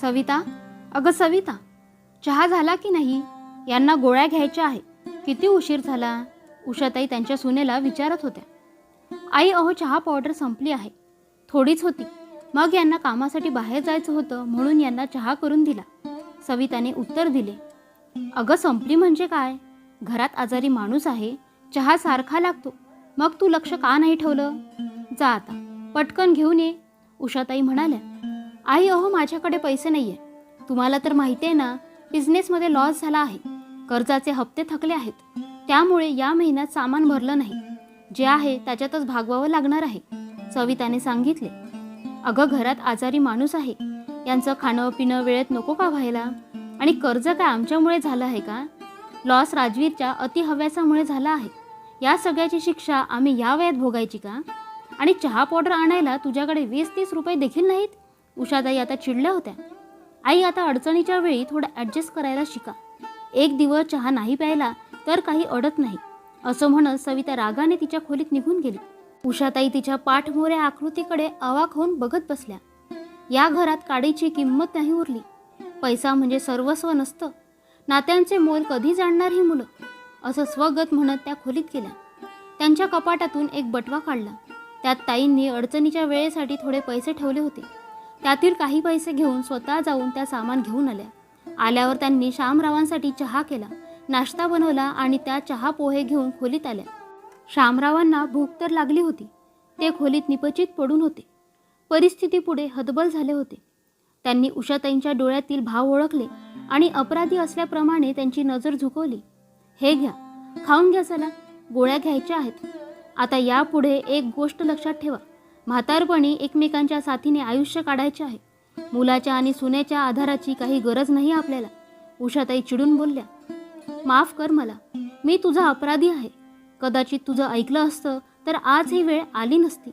सविता, अगं सविता, चहा झाला की नाही? यांना गोळ्या घ्यायच्या आहे. किती उशीर झाला? उषाताई त्यांच्या सुनेला विचारत होत्या. आई, अहो चहा पावडर संपली आहे. थोडीच होती. मग यांना कामासाठी बाहेर जायचं होतं म्हणून यांना चहा करून दिला. सविताने उत्तर दिले. अगं संपली म्हणजे काय? घरात आजारी माणूस आहे, चहा सारखा लागतो. मग तू लक्ष का नाही ठेवलं? जा आता पटकन घेऊन ये, उषाताई म्हणाल्या. आई, अहो माझ्याकडे पैसे नाही आहे. तुम्हाला तर माहिती आहे ना, बिझनेसमध्ये लॉस झाला आहे. कर्जाचे हप्ते थकले आहेत. त्यामुळे या महिन्यात सामान भरलं नाही. जे आहे त्याच्यातच भागवावं लागणार आहे, सविताने सांगितले. अगं घरात आजारी माणूस आहे, यांचं खाणं पिणं वेळेत नको का व्हायला? आणि कर्ज काय आमच्यामुळे झालं आहे का? लॉस राजवीरच्या अतिहव्यासामुळे झाला आहे. या सगळ्याची शिक्षा आम्ही या वयात भोगायची का? आणि चहा पावडर आणायला तुझ्याकडे 20-30 रुपये देखील नाहीत? उषाताई आता चिडल्या होत्या. आई, आता अडचणीच्या वेळी थोडं ॲडजस्ट करायला शिका. एक दिवस चहा नाही प्यायला तर काही अडत नाही, असं म्हणत सविता रागाने तिच्या खोलीत निघून गेली. उषाताई तिच्या पाठमोऱ्या आकृतीकडे अवाक होऊन बघत बसल्या. या घरात काडीची किंमत नाही उरली. पैसा म्हणजे सर्वस्व नसतं. नात्यांचे मोल कधी जाणणार ही मुलं, असं स्वगत म्हणत त्या खोलीत गेल्या. त्यांच्या कपाटातून एक बटवा काढला. त्यात ताईंनी अडचणीच्या वेळेसाठी थोडे पैसे ठेवले होते. त्यातील काही पैसे घेऊन स्वतः जाऊन त्या सामान घेऊन आल्या. आल्यावर त्यांनी शामरावांसाठी चहा केला, नाश्ता बनवला आणि त्या चहा पोहे घेऊन खोलीत आल्या. शामरावांना भूक तर लागली होती. ते खोलीत निपचित पडून होते. परिस्थितीपुढे हतबल झाले होते. त्यांनी उषाताईंच्या डोळ्यातील भाव ओळखले आणि अपराधी असल्याप्रमाणे त्यांची नजर झुकवली. हे घ्या, खाऊन घ्या, चला गोळ्या घ्यायच्या आहेत. आता यापुढे एक गोष्ट लक्षात ठेवा, म्हातारपणी एकमेकांच्या साथीने आयुष्य काढायचे आहे. मुलाच्या आणि सुनेच्या आधाराची काही गरज नाही आपल्याला, उषाताई चिडून बोलल्या. माफ कर मला, मी तुझा अपराधी आहे. कदाचित तुझं ऐकलं असतं तर आज ही वेळ आली नसती.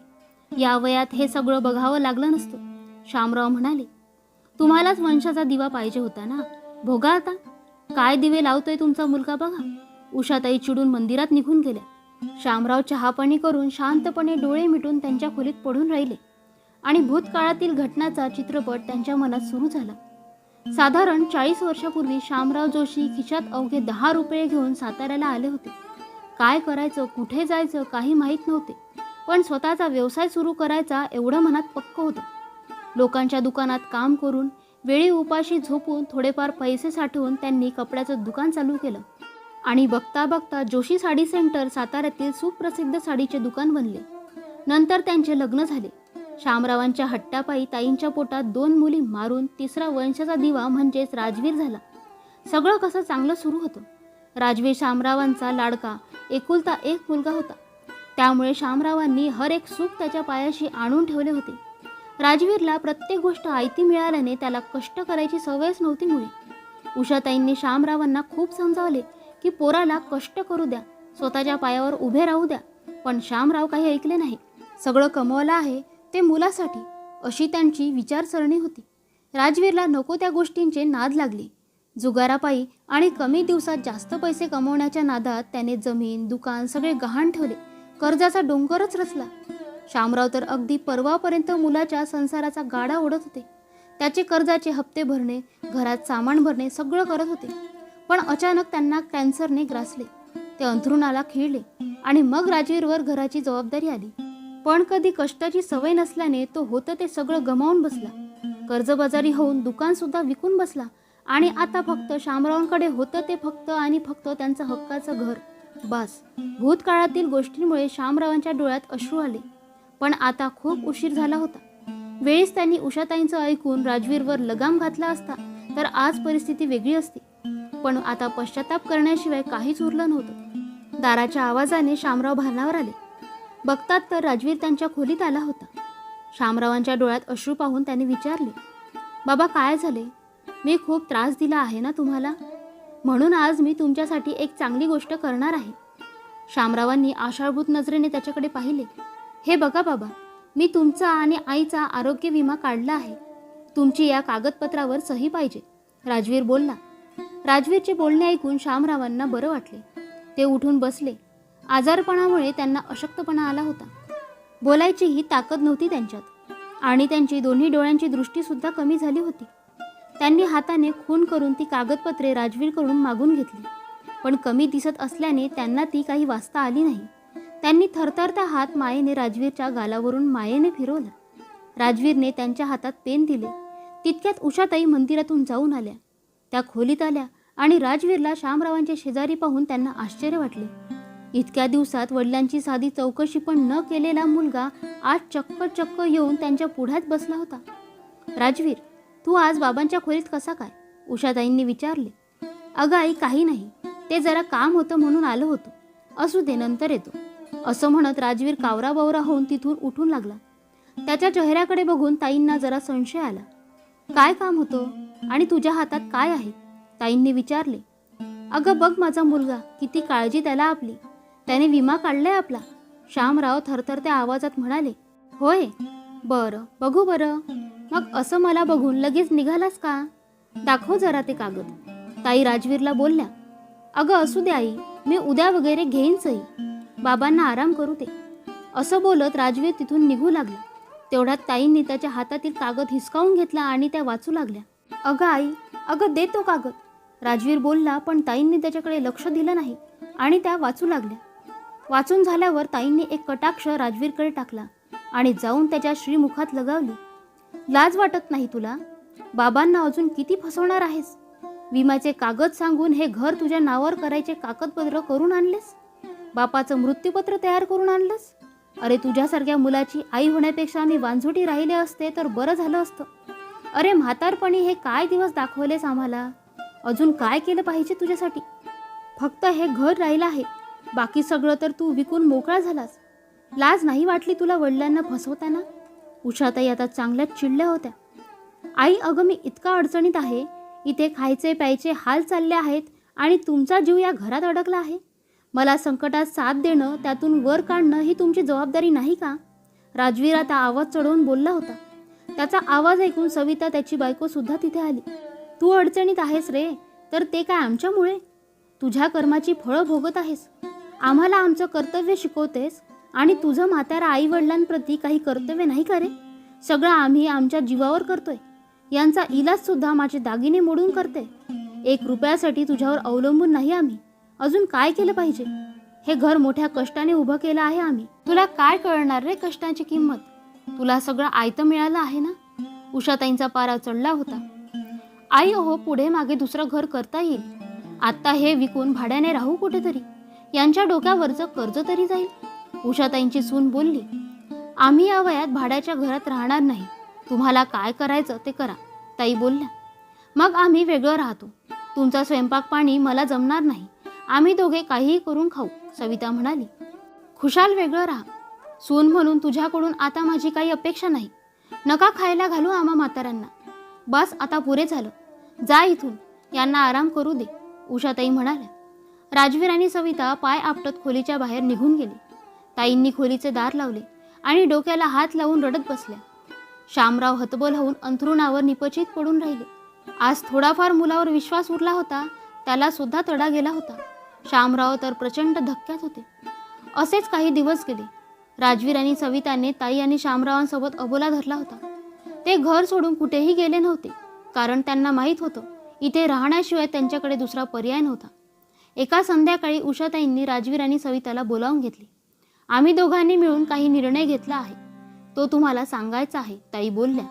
या वयात हे सगळं बघावं लागलं नसतं, शामराव म्हणाले. तुम्हालाच वंशाचा दिवा पाहिजे होता ना, भोगा आता. काय दिवे लावतोय तुमचा मुलगा बघा. उषाताई चिडून मंदिरात निघून गेल्या. शामराव चहापाणी करून शांतपणे डोळे मिटून त्यांच्या खोलीत पडून राहिले आणि भूतकाळातील घटनाचा चित्रपट त्यांच्या मनात सुरू झाला. साधारण 40 वर्षापूर्वी शामराव जोशी खिशात अवघे 10 रुपये घेऊन साताऱ्याला आले होते. काय करायचं, कुठे जायचं काही माहीत नव्हते, पण स्वतःचा व्यवसाय सुरू करायचा एवढं मनात पक्क होतं. लोकांच्या दुकानात काम करून, वेळी उपाशी झोपून थोडेफार पैसे साठवून त्यांनी कपड्याचं दुकान चालू केलं आणि बघता बघता जोशी साडी सेंटर साताऱ्यातील सुप्रसिद्ध साडीचे दुकान बनले. नंतर त्यांचे लग्न झाले. शामरावांच्या हट्टापायी ताईंच्या पोटात 2 मुली मारून तिसरा वंशाचा दिवा म्हणजेच राजवीर झाला. सगळं कसं चांगलं सुरू होतं. राजवीर शामरावांचा लाडका एकुलता एक मुलगा होता. त्यामुळे शामरावांनी हर एक सुख त्याच्या पायाशी आणून ठेवले होते. राजवीरला प्रत्येक गोष्ट आयती मिळाल्याने त्याला कष्ट करायची सवयच नव्हती मुळे. उषाताईंनी शामरावांना खूप समजावले की पोराला कष्ट करू द्या, स्वतःच्या पायावर उभे राहू द्या, पण शामराव काही ऐकले नाही. सगळं कमवलं आहे ते मुलासाठी, अशी त्यांची विचारसरणी होती. राजवीरला नको त्या गोष्टींचे नाद लागले. जुगारापायी आणि कमी दिवसात जास्त पैसे कमवण्याच्या नादात त्याने जमीन दुकान सगळे गहाण ठेवले. कर्जाचा डोंगरच रचला. शामराव तर अगदी परवापर्यंत मुलाच्या संसाराचा गाडा ओढत होते. त्याचे कर्जाचे हप्ते भरणे, घरात सामान भरणे सगळं करत होते. पण अचानक त्यांना कॅन्सरने ग्रासले. ते अंथरुणाला खिळले आणि मग राजवीरवर घराची जबाबदारी आली. पण कधी कष्टाची सवय नसल्याने तो होतं ते सगळं गमावून बसला. कर्जबाजारी होऊन दुकान सुद्धा विकून बसला आणि आता फक्त शामरावांकडे होतं ते फक्त आणि फक्त त्यांचं हक्काचं घर, बास. भूतकाळातील गोष्टींमुळे शामरावांच्या डोळ्यात अश्रू आले. पण आता खूप उशीर झाला होता. वेळीच त्यांनी उषाताईंचं ऐकून राजवीरवर लगाम घातला असता तर आज परिस्थिती वेगळी असती. पण आता पश्चाताप करण्याशिवाय काहीच उरलं नव्हतं. दाराच्या आवाजाने शामराव भानावर आले. बघतात तर राजवीर त्यांच्या खोलीत आला होता. शामरावांच्या डोळ्यात अश्रू पाहून त्याने विचारले, बाबा काय झाले? मी खूप त्रास दिला आहे ना तुम्हाला, म्हणून आज मी तुमच्यासाठी एक चांगली गोष्ट करणार आहे. शामरावांनी आशाळभूत नजरेने त्याच्याकडे पाहिले. हे बघा बाबा, मी तुमचा आणि आईचा आरोग्य विमा काढला आहे. तुमची या कागदपत्रावर सही पाहिजे, राजवीर बोलला. राजवीरचे बोलणे ऐकून शामरावांना बरं वाटले. ते उठून बसले. आजारपणामुळे त्यांना अशक्तपणा आला होता. बोलायचीही ताकद नव्हती त्यांच्यात आणि त्यांची दोन्ही डोळ्यांची दृष्टीसुद्धा कमी झाली होती. त्यांनी हाताने खून करून ती कागदपत्रे राजवीरकडून मागून घेतली, पण कमी दिसत असल्याने त्यांना ती काही वाचता आली नाही. त्यांनी थरथरता हात मायेने राजवीरच्या गालावरून मायेने फिरवला. राजवीरने त्यांच्या हातात पेन दिले. तितक्यात उषाताई मंदिरातून जाऊन आल्या. त्या खोलीत आल्या आणि राजवीरला शामरावांच्या शेजारी पाहून त्यांना आश्चर्य वाटले. इतक्या दिवसात वडिलांची साधी चौकशी पण न केलेला मुलगा आज चक्क येऊन त्यांच्या पुढ्यात बसला होता. राजवीर, तू आज बाबांच्या खोलीत कसा काय? उषाताईंनी विचारले. अगं आई, काही नाही, ते जरा काम होतं म्हणून आलो होतो. असू दे, नंतर येतो. असं म्हणत राजवीर कावराबावरा होऊन तिथून उठून लागला. त्याच्या चेहऱ्याकडे बघून ताईंना जरा संशय आला. काय काम होतं आणि तुझ्या हातात काय आहे? ताईंनी विचारले. अगं बघ माझा मुलगा, किती काळजी त्याला आपली. त्याने विमा काढलाय आपला. शामराव थरथरत्या आवाजात म्हणाले. होय, बरं, बघू बरं. मग असं मला बघून लगेच निघालास का? दाखव जरा ते कागद. ताई राजवीरला बोलल्या. अगं असू दे आई, मी उद्या वगैरे घेईन सही. बाबांना आराम करू दे. असं बोलत राजवीर तिथून निघू लागला. तेवढ्यात ताईंनी त्याच्या हातातील कागद हिसकावून घेतला आणि त्या वाचू लागल्या. अगं आई, अगं दे तो कागद. राजवीर बोलला, पण ताईंनी त्याच्याकडे लक्ष दिलं नाही आणि त्या वाचू लागल्या. वाचून झाल्यावर ताईंनी एक कटाक्ष राजवीरकडे टाकला आणि जाऊन त्याच्या श्रीमुखात लगावली. लाज वाटत नाही तुला? बाबांना अजून किती फसवणार आहेस? विम्याचे कागद सांगून हे घर तुझ्या नावावर करायचे कागदपत्र करून आणलेस. बापाचं मृत्यूपत्र तयार करून आणलंस. अरे तुझ्यासारख्या मुलाची आई होण्यापेक्षा मी वांझोटी राहिले असते तर बरं झालं असतं. अरे म्हातारपणी हे काय दिवस दाखवलेस आम्हाला. अजून काय केलं पाहिजे तुझ्यासाठी? फक्त हे घर राहिलं आहे, बाकी सगळं तर तू विकून मोकळा झालास. लाज नाही वाटली तुला वडिलांना फसवताना? उषाताई आता चांगल्याच चिडल्या होत्या. आई, अगं मी इतका अडचणीत आहे. इथे खायचे प्यायचे हाल चालले आहेत आणि तुमचा जीव या घरात अडकला आहे. मला संकटात साथ देणं, त्यातून वर काढणं ही तुमची जबाबदारी नाही का? राजवीर आता आवाज चढवून बोलला होता. त्याचा आवाज ऐकून सविता, त्याची बायको सुद्धा तिथे आली. तू अडचणीत आहेस रे, तर ते काय आमच्यामुळे? तुझ्या कर्माची फळं भोगत आहेस. आम्हाला आमचं कर्तव्य शिकवतेस आणि तुझं म्हातारा आई वडिलांप्रती काही कर्तव्य नाही का रे? सगळं आम्ही आमच्या जीवावर करतोय. यांचा इलाज सुद्धा माझे दागिने मोडून करते. 1 रुपयासाठी तुझ्यावर अवलंबून नाही आम्ही. अजून काय केलं पाहिजे? हे घर मोठ्या कष्टाने उभं केलं आहे आम्ही. तुला काय कळणार रे कष्टाची किंमत? तुला सगळं आयतं मिळालं आहे ना? उषाताईंचा पारा चढला होता. आई अहो, पुढे मागे दुसरं घर करता येईल. आत्ता हे विकून भाड्याने राहू कुठेतरी. यांच्या डोक्यावरचं कर्ज तरी जाईल. उषाताईंची सून बोलली. आम्ही या वयात भाड्याच्या घरात राहणार नाही. तुम्हाला काय करायचं ते करा, ताई बोलल्या. मग आम्ही वेगळं राहतो. तुमचा स्वयंपाक पाणी मला जमणार नाही. आम्ही दोघे काहीही करून खाऊ, सविता म्हणाली. खुशाल वेगळं राहा. सून म्हणून तुझ्याकडून आता माझी काही अपेक्षा नाही. नका खायला घालू आम्हा म्हाताऱ्यांना. बस आता पुरे झालं. जा इथून, यांना आराम करू दे, उषाताई म्हणाल्या. राजवीर आणि सविता पाय आपटत खोलीच्या बाहेर निघून गेले. ताईंनी खोलीचे दार लावले आणि डोक्याला हात लावून रडत बसल्या. शामराव हतबल होऊन अंथरुणावर निपचित पडून राहिले. आज थोडाफार मुलावर विश्वास उरला होता, त्याला सुद्धा तडा गेला होता. शामराव तर प्रचंड धक्क्यात होते. असेच काही दिवस गेले. राजवीर आणि सविताने ताई आणि शामरावांसोबत अबोला धरला होता. ते घर सोडून कुठेही गेले नव्हते, कारण त्यांना माहीत होतं इथे राहण्याशिवाय त्यांच्याकडे दुसरा पर्याय नव्हता. एका संध्याकाळी उषाताईंनी राजवीर आणि सविताला बोलावून घेतले. आम्ही दोघांनी मिळून काही निर्णय घेतला आहे, तो तुम्हाला सांगायचा आहे, ताई बोलल्या.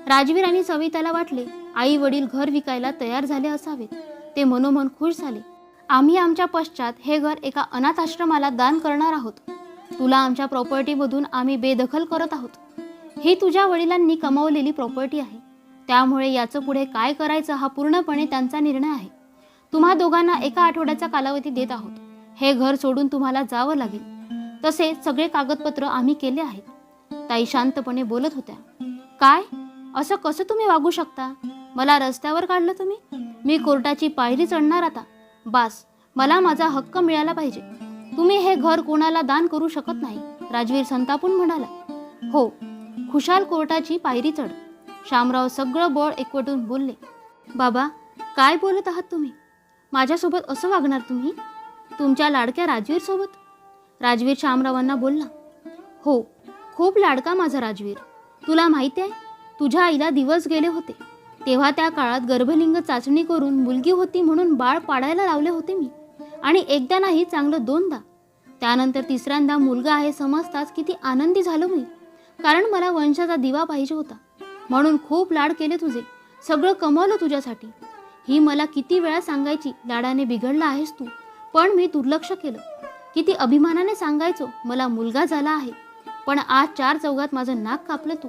राजवीर आणि सविताला वाटले आई वडील घर विकायला तयार झाले असावेत. ते मनोमन खुश झाले. आम्ही आमच्या पश्चात हे घर एका अनाथ आश्रमाला दान करणार आहोत. तुला आमच्या प्रॉपर्टीमधून आम्ही बेदखल करत आहोत. ही तुझ्या वडिलांनी कमावलेली प्रॉपर्टी आहे, त्यामुळे याचं पुढे काय करायचं हा पूर्णपणे त्यांचा निर्णय आहे. तुम्हा दोघांना एका आठवड्याचा कालावधी देत आहोत. हे घर सोडून तुम्हाला जावं लागेल. तसेच सगळे कागदपत्र आम्ही केले आहेत. ताई शांतपणे बोलत होत्या. काय? असं कसं तुम्ही वागू शकता? मला रस्त्यावर काढलं तुम्ही? मी कोर्टाची पायरी चढणार आता. बास, मला माझा हक्क मिळाला पाहिजे. तुम्ही हे घर कोणाला दान करू शकत नाही, राजवीर संतापून म्हणाला. हो, खुशाल कोर्टाची पायरी चढ, शामराव सगळं बळ एकवटून बोलले. बाबा, काय बोलत आहात तुम्ही? माझ्यासोबत असं वागणार तुम्ही? तुमच्या लाडक्या राजवीर सोबत? राजवीर शामरावांना बोलला. हो, खूप लाडका माझा राजवीर. तुला माहिती आहे, तुझ्या आईला दिवस गेले होते. तेव्हा त्या काळात गर्भलिंग चाचणी करून मुलगी होती म्हणून बाळ पाडायला लावले होते मी, आणि एकदा नाही, चांगलं 2दा. त्यानंतर 3ऱ्यांदा मुलगा आहे समजताच किती आनंदी झालो मी, कारण मला वंशाचा दिवा पाहिजे होता. म्हणून खूप लाड केले तुझे, सगळं कमवलं तुझ्यासाठी. ही मला किती वेळा सांगायची, लाडाने बिघडला आहेस तू, पण मी दुर्लक्ष केलं. किती अभिमानाने सांगायचो मला मुलगा झाला आहे, पण आज 4 चौघात माझं नाक कापलं तू.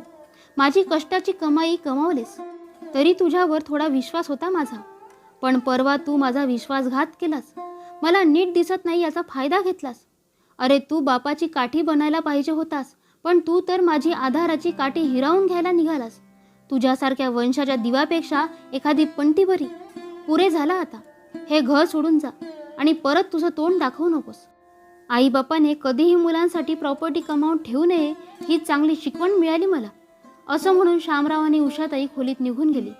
माझी कष्टाची कमाई कमावलेस. तरी तुझ्यावर थोडा विश्वास होता माझा, पण परवा तू माझा विश्वासघात केलास. मला नीट दिसत नाही याचा फायदा घेतलास. अरे तू बापाची काठी बनायला पाहिजे होतास, पण तू तर माझी आधाराची काठी हिरावून घ्यायला निघालास. तुझ्यासारख्या वंशाच्या दिव्यापेक्षा एखादी पंटी बरी. पुरे झाला आता. हे घर सोडून जा आणि परत तुझं तोंड दाखवू नकोस. आईबापाने कधीही मुलांसाठी प्रॉपर्टी कमावून ठेवू नये ही चांगली शिकवण मिळाली मला, असं म्हणून शामराव आणि उषाताई खोलीत निघून गेली.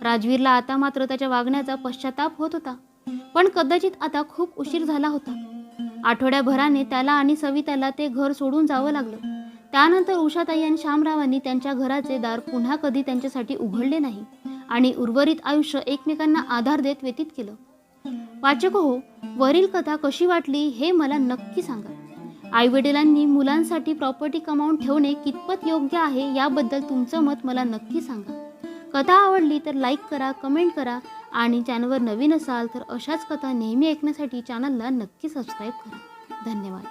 राजवीरला आता मात्र त्याच्या वागण्याचा पश्चाताप होत होता, पण कदाचित आता खूप उशीर झाला होता. आठवड्याभराने त्याला आणि सविताला ते घर सोडून जावं लागलं. त्यानंतर उषाताई आणि शामरावांनी त्यांच्या घराचे दार पुन्हा कधी त्यांच्यासाठी उघडले नाही आणि उर्वरित आयुष्य एकमेकांना आधार देत व्यतीत केलं. वाचक हो, वरील कथा कशी वाटली हे मला नक्की सांगा. आईवडिलांनी मुलांसाठी प्रॉपर्टी कमावून ठेवणे कितपत योग्य आहे याबद्दल तुमचं मत मला नक्की सांगा. कथा आवडली तर लाईक करा, कमेंट करा आणि चॅनलवर नवीन असाल तर अशाच कथा नेहमी ऐकण्यासाठी चॅनलला नक्की सबस्क्राईब करा. धन्यवाद.